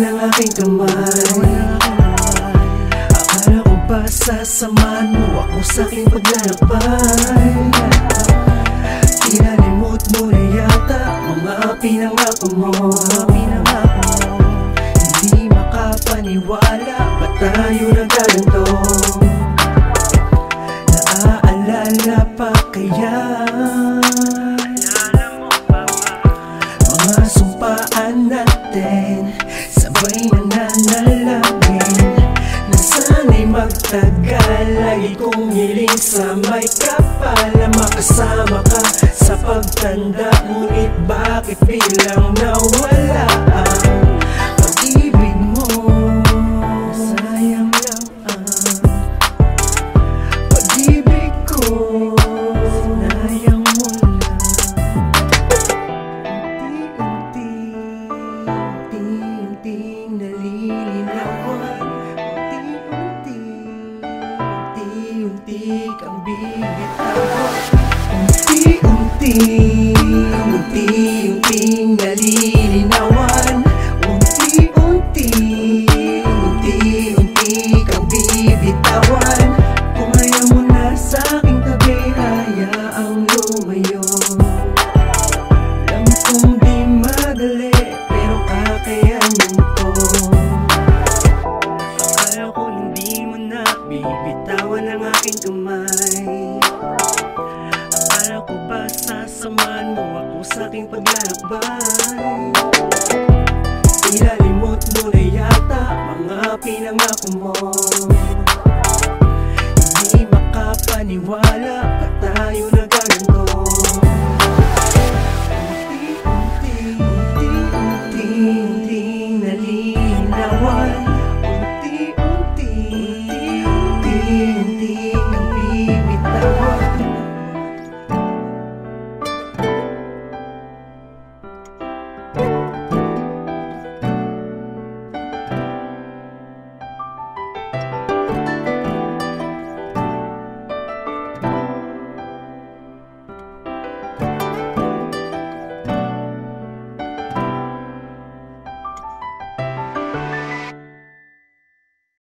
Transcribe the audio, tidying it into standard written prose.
ng aking kamay. Akala ko ba sasamahan mo ako sa aking paglalakbay? Kinalimot mo na yata mga pinangako mo. Hindi makapaniwala, ba't tayo nagkaganto? Naaalala pa kaya mga sumpaan natin, sabay nananalangin na sana'y magtagal. Lagi kong hiling sa may kapal na makasama ka sa pagtanda. Ngunit bakit biglang nawala ang pag-ibig mo? Sayang lang ang pag-ibig ko, sinayang mo lang. Unti-unting nalilinawan, unti-unti kang bibitawan. Unti-unting nalilinawan, unti-unti kang bibitawan. Kung ayaw mo na sa'king tabi, hayaang lumayo. Alam kong di madali, pero kakayanin ko. Akala ko hindi mo na bibitawan ang aking kamay. Akala ko ba sasamahan mo ako sa aking paglalakbay? Ilalimot mo na yata mga pinangako mo.